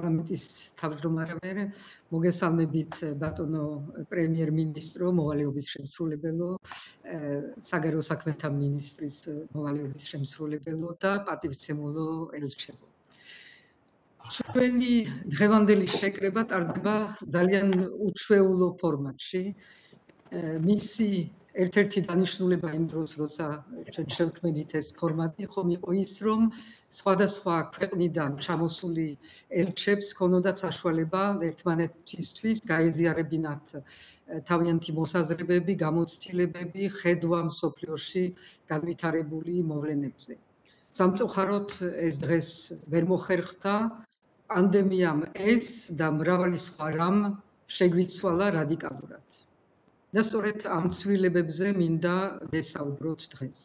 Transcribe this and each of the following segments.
პარლამენტის თავმჯდომარე, მოგესალმებით ბატონო პრემიერ-მინისტრო, მოვალეობის შემსრულებელო, საგარეო საქმეთა მინისტრის მოვალეობის შემსრულებელო და პატივცემულო ელჩებო. ჩვენი დღევანდელი შეკრება ტარდება ძალიან უჩვეულო ფორმატში. მისი ერთ-ერთი დანიშნულება იმ დროს, როცა ჩვენ შევქმნით ეს ფორმატი, ხომ იყო ის, რომ სხვადასხვა ქვეყნიდან ჩამოსული ელჩებს ჰქონოდათ საშუალება ერთმანეთისთვის გაეზიარებინათ თავიანთი მოსაზრებები, გამოცდილებები, ხედვა მსოფლიოში განვითარებული მოვლენებზე. სამწუხაროდ ეს დღეს ვერ მოხერხდა, პანდემიამ ეს და მრავალი სხვა რამ შეგვიცვალა რადიკალურად. და სწორედ ამ ცვლილებებზე მინდა ვესაუბროთ დღეს.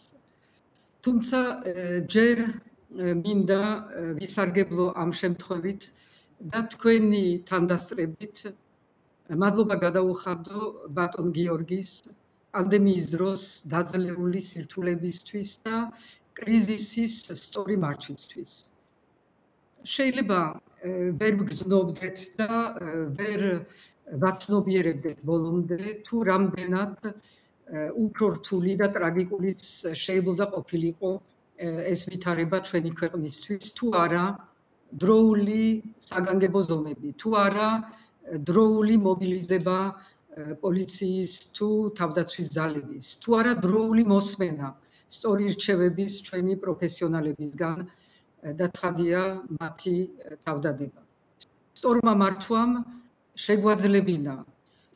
თუმცა ჯერ მინდა ვისარგებლო ამ შემთხვევით და თქვენი თანდასწრებით მადლობა გადაუხადო ბატონ გიორგის პანდემიის დროს დაძლეული სირთულებისთვის და კრიზისის სწორი მართვისთვის. შეიძლება ვერ ვგრძნობდეთ და ვერ ვაცნობიერებდეთ ბოლომდე თუ რამდენად უფრო რთული და ტრაგიკულიც შეიძლება ყოფილიყო ეს ვითარება ჩვენი ქვეყნისთვის, თუ არა დროული საგანგებო ზომები, თუ არა დროული მობილიზება პოლიციის თუ თავდაცვის ძალების, თუ არა დროული მოსმენა სწორი რჩევების ჩვენი პროფესიონალებისგან და თხადია მათი თავდადება. სწორმა მართვამ შეგვაძლებინა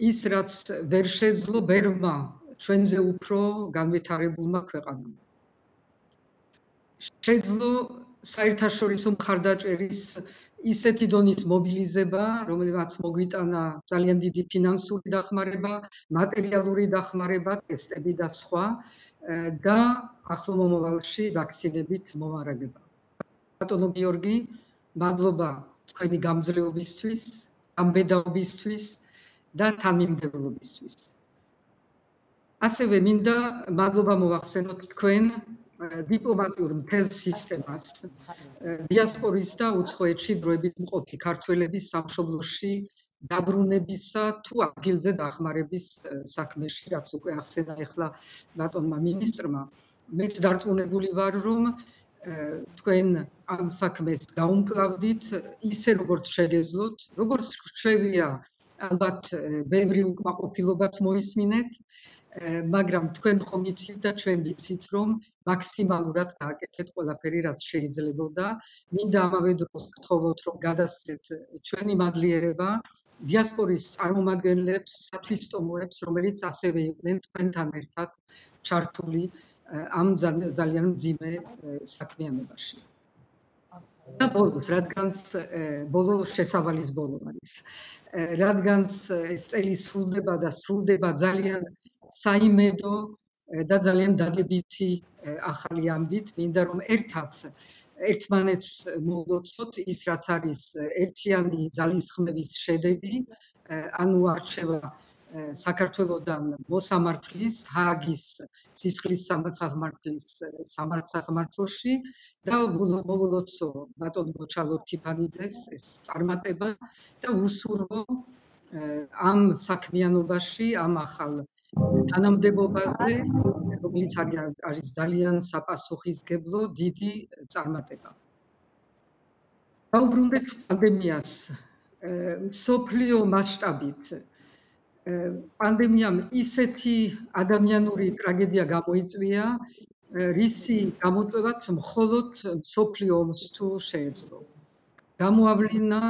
ის, რაც ვერ შეძლო ბევრმა ჩვენზე უფრო განვითარებულმა ქვეყანამ. შეძლო საერთაშორისო მხარდაჭერის ისეთი დონის მობილიზება, რომელმაც მოგვიტანა ძალიან დიდი ფინანსური დახმარება, მატერიალური დახმარება, ტესტები და სხვა და ახლო მომავალში ვაქცინებით მომარაგება. ბატონო გიორგი, მადლობა თქვენი გამძლეობისთვის, ამბედაობისთვის და თანმიმდევრობისთვის. ასევე მინდა მადლობა მოვახსენოთ თქვენ დიპლომატიურ მთელ სისტემას, დიასპორის და უცხოეთში დროებით მყოფი ქართველების სამშობლოში დაბრუნებისა თუ ადგილზე დახმარების საქმეში, რაც უკვე ახსენა ახლა ბატონმა მინისტრმა. მეც დარწმუნებული ვარ, რომ თქვენ ამ საქმეს გაუმკლავდით ისე, როგორც შეგეძლოთ, როგორც რჩევია, ალბათ ბევრი უკმაყოფილობაც მოისმინეთ, მაგრამ თქვენ ხომ იცით და ჩვენ ვიცით, რომ მაქსიმალურად გააკეთეთ ყველაფერი, რაც შეიძლებოდა. მინდა ამავე დროს გთხოვოთ, რომ გადასცეთ ჩვენი მადლიერება დიასპორის წარმომადგენლებს, სათვისტომოებს, რომელიც ასევე იყვნენ თქვენთან ერთად ჩართული ამ ძალიან მძიმე საქმიანობაში. და ბოლოს, რადგანაც ბოლო შესავალის ბოლო არის, რადგანაც ეს წელი სრულდება და სრულდება ძალიან საიმედო და ძალიან დადებითი ახალი ამბით, მინდა რომ ერთმანეთს მოვლოცოთ ის, რაც არის ერთიანი ძალისხმევის შედეგი, ანუ არჩევა საქართველოდან მოსამართლის, ჰააგის სისხლის სამართლის სასამართლოში და მოვულოცო ბატონ გოჩალ-ორქიფანიძეს ეს წარმატება და უსურვო ამ საქმიანობაში, ამ ახალ თანამდებობაზე, რომელიც არის ძალიან საპასუხისმგებლო დიდი წარმატება. დაუბრუნდეთ პანდემიას მსოფლიო მასშტაბით. პანდემიამ ისეთი ადამიანური ტრაგედია გამოიწვია, რისი გამოწვევაც მხოლოდ მსოფლიო ომს თუ შეეძლო. გამოავლინა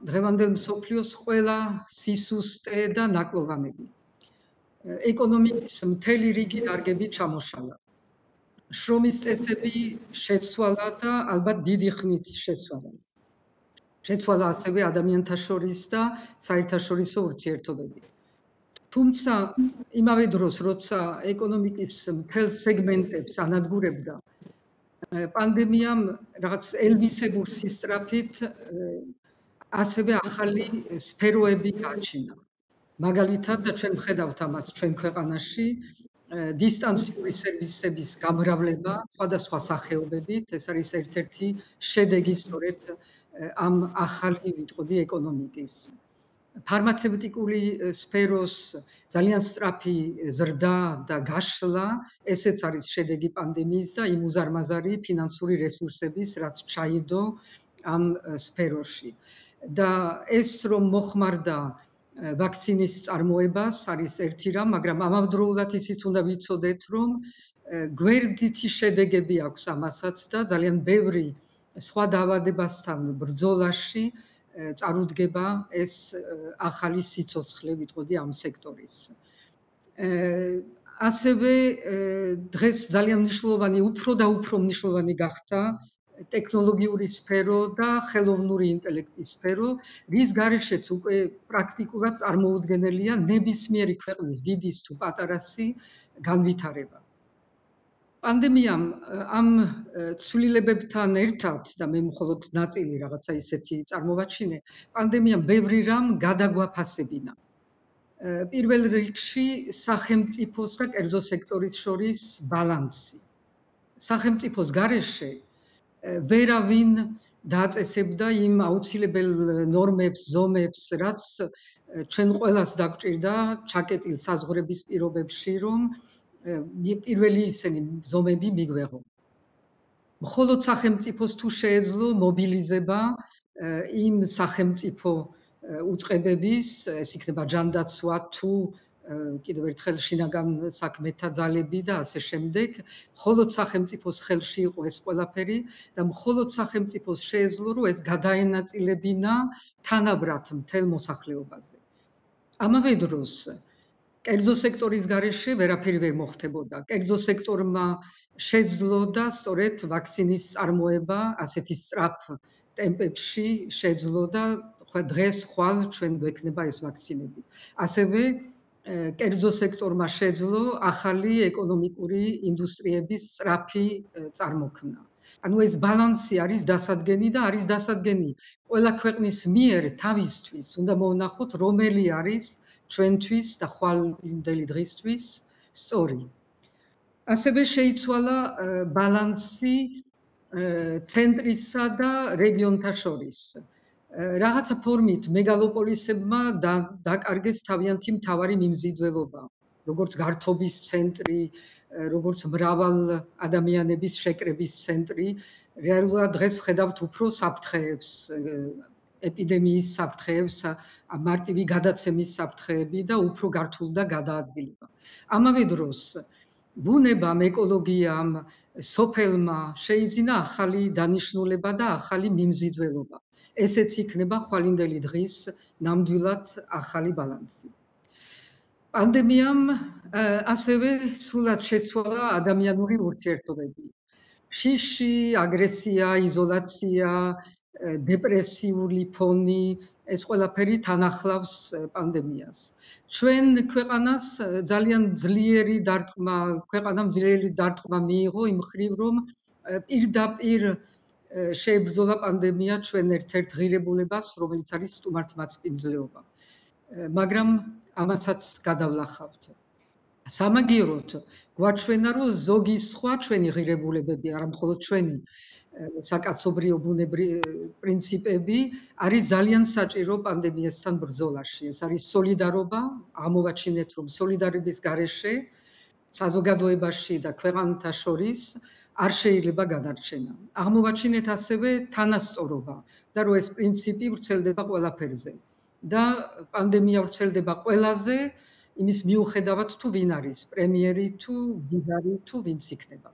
დღევანდელ მსოფლიოს ყველა სისუსტე და ნაკლოვანები. ეკონომიკის მთელი რიგი დარგები ჩამოშალა. შრომის წესები შეცვალა და ალბათ დიდი ხნით შეცვალა. შეცვალა ასევე ადამიანთა შორის და საერთაშორისო ურთიერთობები. თუმცა იმავე დროს, როცა ეკონომიკის მთელ სეგმენტებს ანადგურებდა, პანდემიამ რაღაც ელვისებურ სისწრაფით ასევე ახალი სფეროები გააჩინა. მაგალითად, და ჩვენ ვხედავთ ამას ჩვენ ქვეყანაში, დისტანციური სერვისების გამრავლება სხვადასხვა სახეობებით, ეს არის ერთ-ერთი შედეგი სწორედ ამ ახალი ვიტყოდი ეკონომიკის. ფარმაცევტიკული სფეროს ძალიან სწრაფი ზრდა და გაშლა, ესეც არის შედეგი პანდემიის და იმ უზარმაზარი ფინანსური რესურსების, რაც ჩაიდო ამ სფეროში. და ეს რომ მოხმარდა ვაქცინის წარმოებას არის ერთი რამ, მაგრამ ამავდროულად ისიც უნდა ვიცოდეთ, რომ გვერდითი შედეგები აქვს ამასაც და ძალიან ბევრი სხვა დაავადებასთან ბრძოლაში წარუდგება ეს ახალი სიცოცხლე ვიტყოდი ამ სექტორის. ასევე დღეს ძალიან მნიშვნელოვანი, უფრო და უფრო მნიშვნელოვანი გახდა ტექნოლოგიური სფერო და ხელოვნური ინტელექტის სფერო, რის გარეშეც უკვე პრაქტიკულად წარმოუდგენელია ნებისმიერი ქვეყნის დიდის თუ პატარასი განვითარება. პანდემიამ ამ ცვლილებებთან ერთად და მე მხოლოდ ნაწილი რაღაცა ისეთი წარმოვაჩინე, პანდემიამ ბევრი რამ გადაგვაფასებინა. პირველ რიგში სახელმწიფოს და კერძო სექტორის შორის ბალანსი. სახელმწიფოს გარეშე ვერავინ დააწესებდა იმ აუცილებელ ნორმებს, ზომებს, რაც ჩვენ ყველას დაგვჭირდა ჩაკეტილ საზღვრების პირობებში, რომ პირველი ისინი ზომები მიგვეღო. მხოლოდ სახელმწიფოს თუ შეეძლო მობილიზება იმ სახელმწიფო უწყებების, ეს იქნება ჯანდაცვა თუ კიდევ ერთხელ შინაგან საქმეთა ძალები და ასე შემდეგ, მხოლოდ სახელმწიფოს ხელში იყო ეს ყველაფერი და მხოლოდ სახელმწიფოს შეეძლო, რომ ეს გადაენაწილებინა თანაბრად მთელ მოსახლეობაზე. ამავე დროს კერძო სექტორის გარეშე ვერაფერი ვერ მოხდებოდა. კერძო სექტორმა შეძლო და სწორედ ვაქცინის წარმოება ასეთი სწრაფ ტემპებში შეძლო და დღეს ხვალ ჩვენ გვექნება ეს ვაქცინები. ასევე კერძო სექტორმა შეძლო ახალი ეკონომიკური ინდუსტრიების სწრაფი წარმოქმნა. ანუ ეს ბალანსი არის დასადგენი და არის დასადგენი ყველა ქვეყნის მიერ თავისთვის. უნდა მოვნახოთ რომელი არის ჩვენთვის და ხვალინდელი დღისთვის სწორი. ასევე შეიცვალა ბალანსი ცენტრისა და რეგიონთა შორის. რაღაცა ფორმით მეგალოპოლისებმა დაკარგეს თავიანთი მთავარი მიმზიდველობა, როგორც გართობის ცენტრი, როგორც მრავალ ადამიანების შეკრების ცენტრი. რეალურად დღეს ვხედავთ უფრო საფრთხეებს, ეპიდემიის საფრთხეებს, მარტივი გადაცემის საფრთხეები და უფრო გართულ და გადაადგილება. ამავე დროს ბუნებამ, ეკოლოგიამ, სოფელმა შეიძინა ახალი დანიშნულება და ახალი მიმზიდველობა. ესეც იქნება ხვალინდელი დღის ნამდვილად ახალი ბალანსი. პანდემიამ ასევე სრულად შეცვალა ადამიანური ურთიერთობები. შიში, აგრესია, იზოლაცია, დეპრესიული ფონი, ეს ყველაფერი თან ახლავს პანდემიას. ჩვენ ქვეყანას ძალიან ძლიერი დარტყმა მიიღო იმ მხრივ, რომ პირდაპირ შეებრძოლა პანდემია ჩვენ ერთ-ერთ ღირებულებას, რომელიც არის სტუმართმაწმინძლეობა. მაგრამ ამასაც გადავლახავთ. სამაგიეროდ გვაჩვენა, რომ ზოგი სხვა ჩვენი ღირებულებები, არა მხოლოდ ჩვენი საკაცობრიო პრინციპები არის ძალიან საჭირო პანდემიასთან ბრძოლაში. ეს არის სოლიდარობა, ამოვაჩინეთ, რომ სოლიდარობის გარეშე საზოგადოებაში და ქვეყანთა შორის არ შეიძლება გადარჩენა. აღმოვაჩინეთ ასევე თანასწორობა და რომ ეს პრინციპი ვრცელდება ყველაფერზე. და პანდემია ვრცელდება ყველაზე იმის მიუხედავად თუ ვინ არის პრემიერი თუ მდიდარი თუ ვინც იქნება.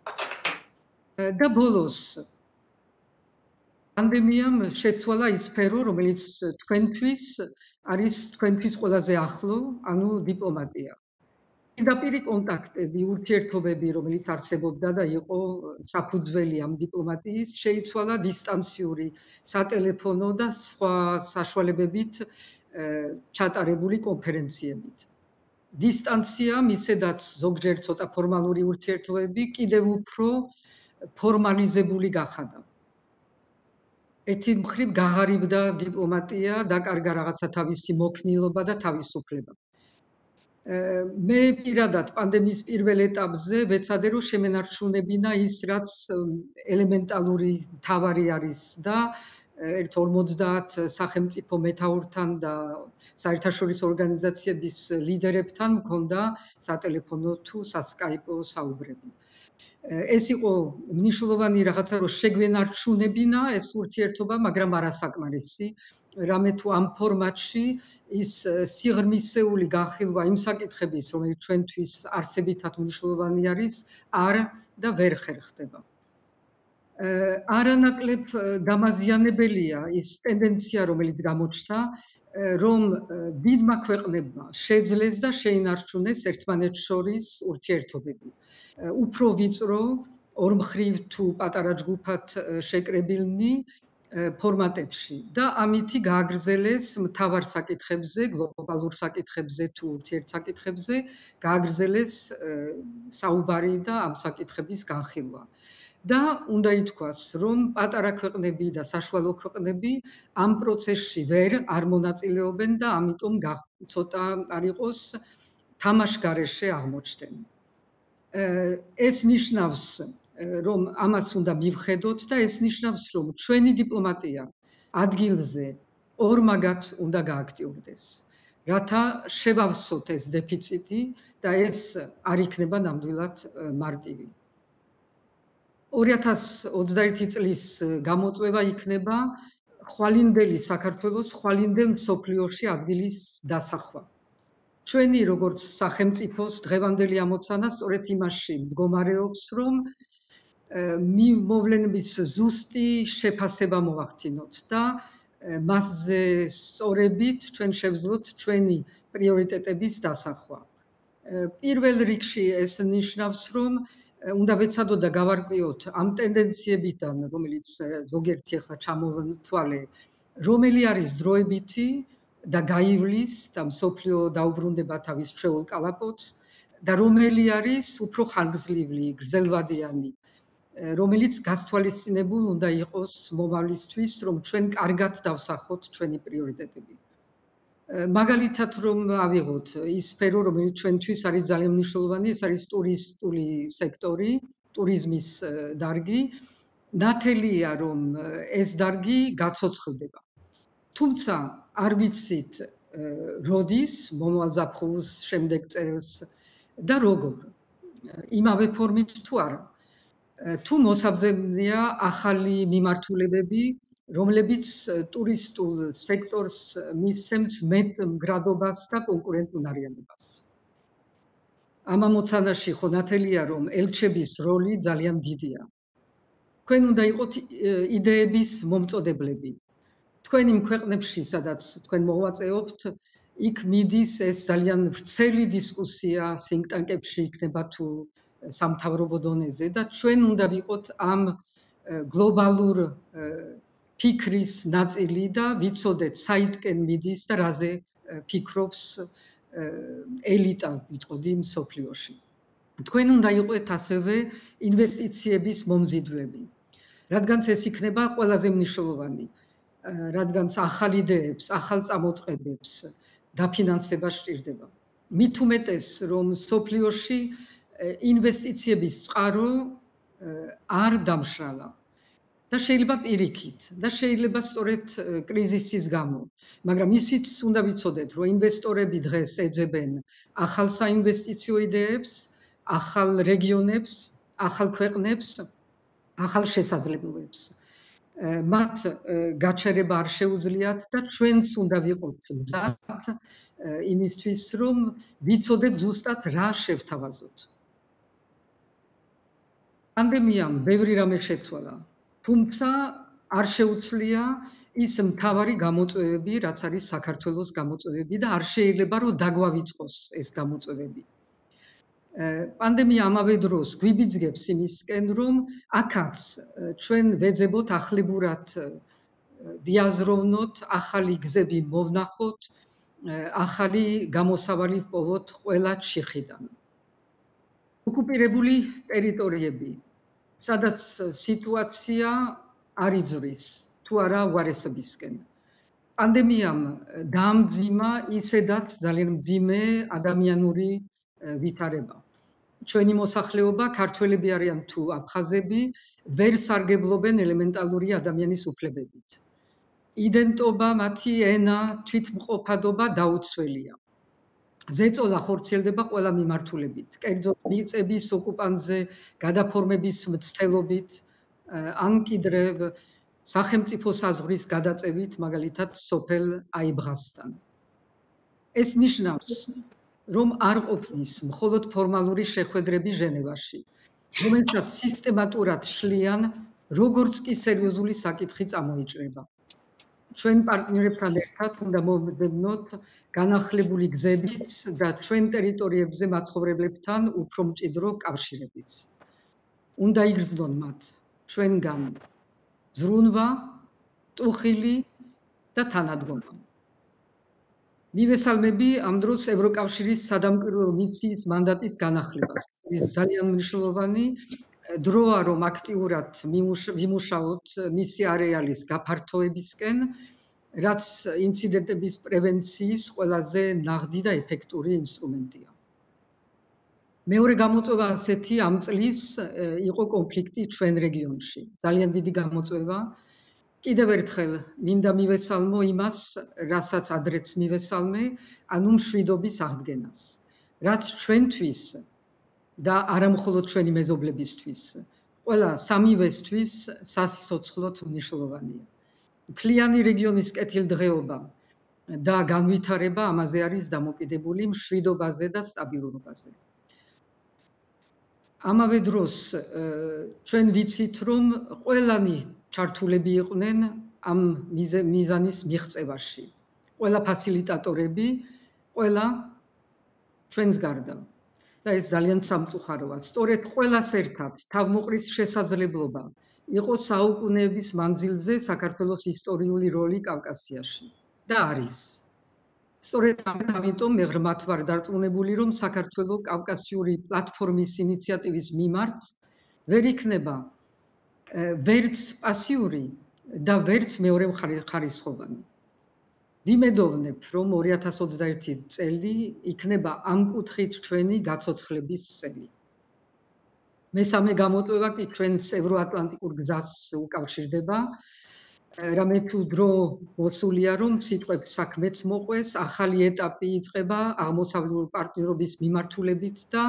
და ბოლოს პანდემიამ შეცვალა ის სფერო, რომელიც თქვენთვის არის თქვენთვის ყველაზე ახლო, ანუ დიპლომატია. პირდაპირი კონტაქტები, ურთიერთობები, რომელიც არსებობდა და იყო საფუძველი ამ დიპლომატიის, შეიცვალა დისტანციური სატელეფონო და სხვა საშუალებებით ჩატარებული კონფერენციებით. დისტანცია, ისედაც ზოგჯერ ცოტა ფორმალური ურთიერთობები კიდევ უფრო ფორმალიზებული გახადა. ერთი მხრივ გაღარიბდა დიპლომატია, დაკარგა რაღაცა თავისი მოქნილობა და თავისუფლება. მე პირადად პანდემიის პირველ ეტაპზე ვეცადე, რომ შემენარჩუნებინა ის, რაც ელემენტალური თავარი არის და ერთ 50 სახელმწიფო მეთაურთან და საერთაშორისო ორგანიზაციების ლიდერებთან მქონდა სატელეფონო თუ სასკაიპო საუბრები. ეს იყო მნიშვნელოვანი რაღაცა, რომ შეგვენარჩუნებინა ეს ურთიერთობა, მაგრამ არასაკმარისი. რამე თუ ამ ფორმატში ის სიღრმისეული განხილვა იმ საკითხების, რომელიც ჩვენთვის არსებითად მნიშვნელოვანი არის, არ და ვერ ხერხდება. არანაკლებ დამაზიანებელია ის ტენდენცია, რომელიც გამოჩნდა, რომ დიდმა ქვეყნებმა შეძლეს და შეინარჩუნეს ერთმანეთს შორის ურთიერთობები. უფრო ვიწრო, ორმხრივ თუ პატარა ჯგუფად შეკრებილნი ფორმატებში და ამითი გააგრძელეს მთავარ საკითხებზე, გლობალურ საკითხებზე თუ ურთიერთსაკითხებზე, გააგრძელეს საუბარი და ამ საკითხების განხილვა. და უნდა ითქვას, რომ პატარა ქვეყნები და საშუალო ქვეყნები ამ პროცესში არ მონაწილეობენ და ამიტომ ცოტა არ იყოს თამაშგარეშე აღმოჩნდნენ. ეს ნიშნავს, რომ ამას უნდა მივხედოთ და ეს ნიშნავს, რომ ჩვენი დიპლომატია ადგილზე ორმაგად უნდა გააქტიურდეს, რათა შევავსოთ ეს დეფიციტი და ეს არ იქნება ნამდვილად მარტივი. 2021 წლის გამოწვევა იქნება ხვალინდელი საქართველოს, ხვალინდელ მსოფლიოში ადგილის დასახვა. ჩვენი როგორც სახელმწიფოს დღევანდელი ამოცანა სწორედ იმაში მდგომარეობს, რომ მოვლენების ზუსტი შეფასება მოვახდინოთ და მასზე სწორებით ჩვენ შევძლოთ ჩვენი პრიორიტეტების დასახვა. პირველ რიგში ეს ნიშნავს, რომ უნდა ვეცადოთ და გავარკვიოთ ამ ტენდენციებიდან, რომელიც ზოგიერთი ახლა ჩამოვთვალე, რომელი არის დროებითი და გაივლის და მსოფლიო დაუბრუნდება თავის ჩვეულ კალაპოტს და რომელი არის უფრო ხანგრძლივი, გრძელვადიანი, რომელიც გასთვალისწინებულ უნდა იყოს მომავლისთვის, რომ ჩვენ კარგად დავსახოთ ჩვენი პრიორიტეტები. მაგალითად რომ ავიღოთ ის სფერო, რომელიც ჩვენთვის არის ძალიან მნიშვნელოვანი, ეს არის ტურისტული სექტორი, ტურიზმის დარგი. ნათელია, რომ ეს დარგი გაცოცხლდება. თუმცა არ ვიცით როდის, მომავალ ზაფხულს, შემდეგ წელს და როგორ. იმავე ფორმით თუ არა. თუ მოსაბზენია ახალი მიმართულებები, რომლებიც ტურისტულ სექტორს მისცემს მეტ მგრადობას და კონკურენტუნარიანობას. ამ ამოცანაში ხო ნათელია, რომ ელჩების როლი ძალიან დიდია. თქვენ უნდა იყოთ იდეების მომწოდებლები. თქვენ იმ ქვეყნებში, სადაც თქვენ მოღვაწეობთ, იქ მიდის ეს ძალიან ვრცელი დისკუსია სინკტანკებში იქნება თუ სამთავრობო დონეზე და ჩვენ უნდა ვიყოთ ამ გლობალურ ფიქრის ნაწილი და ვიცოდეთ საითკენ მიდის და რაზე ფიქრობს ელიტა, ვიტყოდი მსოფლიოში. თქვენ უნდა იყოთ ასევე ინვესტიციების მომზიდვლები, რადგანაც ეს იქნება ყველაზე მნიშვნელოვანი, რადგანაც ახალ იდეებს, ახალ წამოწყებებს დაფინანსება სჭირდება. მით უმეტეს, რომ მსოფლიოში ინვესტიციების წყარო არ დამშრალა და შეიძლება პირიქით და შეიძლება სწორედ კრიზისის გამო, მაგრამ ისიც უნდა ვიცოდეთ, რომ ინვესტორები დღეს ეძებენ ახალ საინვესტიციო იდეებს, ახალ რეგიონებს, ახალ ქვეყნებს, ახალ შესაძლებლობებს. მათ გაჩერება არ შეუძლიათ და ჩვენც უნდა ვიყოთ მზად იმისთვის, რომ ვიცოდეთ ზუსტად რა შევთავაზოთ. პანდემიამ ბევრი რამე შეცვალა, თუმცა არ შეუცვლია ის მთავარი გამოწვევები, რაც არის საქართველოს გამოწვევები და არ შეიძლება რომ დაგვავიწყოს ეს გამოწვევები. პანდემია ამავე დროს გვიბიძგებს იმისკენ, რომ აქაც ჩვენ ვეძებოთ ახლებურად დიაზროვნოთ, ახალი გზები მოვნახოთ, ახალი გამოსავალი ვპოვოთ ყველა ჩიხიდან. ოკუპირებული ტერიტორიები, სადაც სიტუაცია არ იძვრის, თუ არა უარესობისკენ. პანდემიამ დაამძიმა ისედაც ძალიან მძიმე ადამიანური ვითარება. ჩვენი მოსახლეობა, ქართველები არიან თუ აფხაზები, ვერ სარგებლობენ ელემენტალური ადამიანის უფლებებით. იდენტობა, მათი ენა, თვითმყოფადობა დაუცველია. ზეწოლა ხორციელდება ყველა მიმართულებით, კერძოდ მიწების ოკუპანტზე, გადაფორმების მცდელობით, ან კიდევ სახელმწიფო საზღვრის გადაწევით, მაგალითად სოფელ აიბრასთან. ეს ნიშნავს, რომ არ ყოფნის მხოლოდ ფორმალური შეხვედრები ჟენევაში, რომელსაც სისტემატურად შლიან, როგორც კი სერიოზული საკითხი წამოიჭრება. ჩვენ პარტნიორებთან ერთად უნდა მოვმზადოთ განახლებული გზებიც და ჩვენ ტერიტორიებზე მაცხოვრებლებთან უფრო მჭიდრო კავშირებიც. უნდა იგრძნონ მათ ჩვენგან ზრუნვა, ტუხილი და თანადგომა. მივესალმები ამ დროს ევროკავშირის სადამკვირვებლო მისიის მანდატის განახლებას. ის ძალიან მნიშვნელოვანი დროა, რომ აქტიურად ვიმუშაოთ მისი არეალის გაფართოებისკენ, რაც ინციდენტების პრევენციის ყველაზე ნაღდი და ეფექტური ინსტრუმენტია. მეორე გამოწვევა ასეთი ამ წლის იყო კონფლიქტი ჩვენ რეგიონში. ძალიან დიდი გამოწვევა. კიდევ ერთხელ მინდა მივესალმო იმას, რასაც ადრეც მივესალმე, ანუ მშვიდობის აღდგენას, რაც ჩვენთვის და არა მხოლოდ ჩვენი მეზობლებისთვის, ყველა სამივესთვის სასიცოცხლოდ მნიშვნელოვანია. მთლიანი რეგიონის კეთილდღეობა და განვითარება ამაზე არის დამოკიდებული მშვიდობაზე და სტაბილურობაზე. ამავე დროს ჩვენ ვიცით, რომ ყველანი ჩართულები იყვნენ ამ მიზანის მიღწევაში. ყველა ფასილიტატორები, ყველა ჩვენს გარდა. და ეს ძალიან სამწუხაროა. სწორედ ყველას ერთად თავმოყრის შესაძლებლობა იყო საუკუნეების მანძილზე საქართველოს ისტორიული როლი კავკასიაში და არის. სწორედ ამიტომ მე ღრმად ვარ დარწმუნებული, რომ საქართველოს კავკასიური პლატფორმის ინიციატივის მიმართ ვერ იქნება ვერც პასიური და ვერც მეორე ხარისხოვანი. ვიმედოვნებ, რომ 2021 წელი იქნება ამ კუთხით ჩვენი გაცოცხლების წელი. მესამე გამოწვევა კი ჩვენს ევროატლანტიკურ გზას უკავშირდება. რამე თუ დრო მოსულია, რომ სიტყვებს საქმეც მოყვეს, ახალი ეტაპი იწყება აღმოსავლური პარტნიორობის მიმართულებით და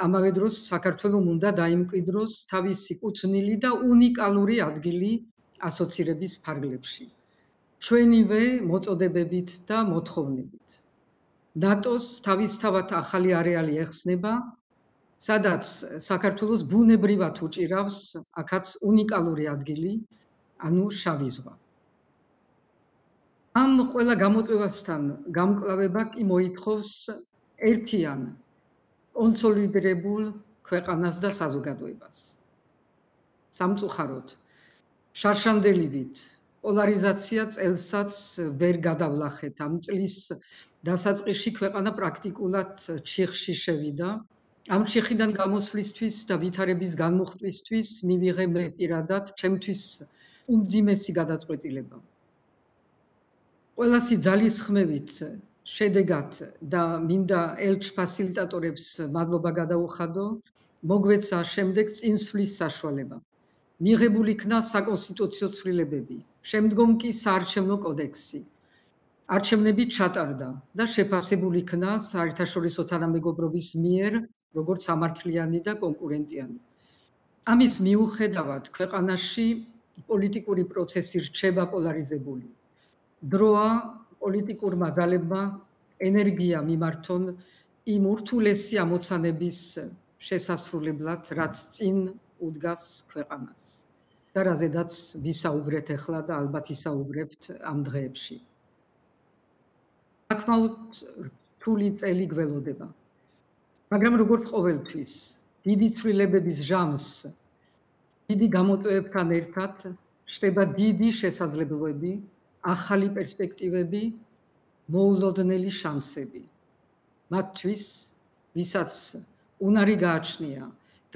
ამავე დროს საქართველოს უნდა დაიმკვიდროს თავისი კუთვნილი და უნიკალური ადგილი ასოცირების ფარგლებში. ჩვენივე მოწოდებებით და მოთხოვნებით. ნატოს თავისთავად ახალი არეალი ეხსნება, სადაც საქართველოს ბუნებრივად უჭირავს აქაც უნიკალური ადგილი, ანუ შავი ზღვა. ამ ყველა გამოწვევასთან გამკლავება კი მოითხოვს ერთიან, კონსოლიდირებულ ქვეყანას და საზოგადოებას. სამწუხაროდ, შარშანდელივით პოლარიზაცია წელსაც ვერ გადავლახეთ. ამ წლის დასაწყისში ქვეყანა პრაქტიკულად ჩიხში შევიდა. ამ ჩიხიდან გამოსვლისთვის და ვითარების განმუხტვისთვის მივიღე მე პირადად ჩემთვის უმძიმესი გადაწყვეტილება. ყველასი ძალისხმევით შედეგად და მინდა ელჩ ფასილიტატორებს მადლობა გადაუხადო, მოგვეცა შემდეგ წინსვლის საშუალება. მიღებული იქნა საკონსტიტუციო ცვლილებები, შემდგომ კი საარჩევნო კოდექსი. არჩევნები ჩატარდა და შეფასებული იქნა საერთაშორისო თანამეგობრობის მიერ, როგორც სამართლიანი და კონკურენტიანი. ამის მიუხედავად ქვეყანაში პოლიტიკური პროცესი რჩება პოლარიზებული. დროა პოლიტიკურმა ძალებმა ენერგია მიმართონ იმ ურთულესი ამოცანების შესასრულებლად, რაც წინ უდგას ქვეყანას. და რაზედაც ვისაუბრეთ ახლა და ალბათ ისაუბრებთ ამ დღეებში. საკმაოდ რთული წელი გველოდება. მაგრამ როგორც ყოველთვის, დიდი ცვლილებების ჟამს, დიდი გამოწვევებთან ერთად შრება დიდი შესაძლებლობები, ახალი პერსპექტივები, მოულოდნელი შანსები. მათთვის, ვისაც უნარი გააჩნია,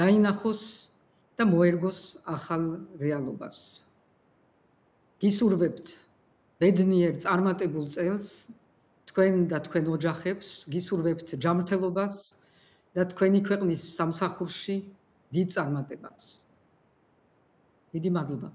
დაინახოს და მოერგოს ახალ რეალობას. გისურვებთ ბედნიერ წარმატებულ წელს, თქვენ და თქვენ ოჯახებს, გისურვებთ ჯანმრთელობას და თქვენი ქვეყნის სამსახურში დიდ წარმატებას. დიდი მადლობა.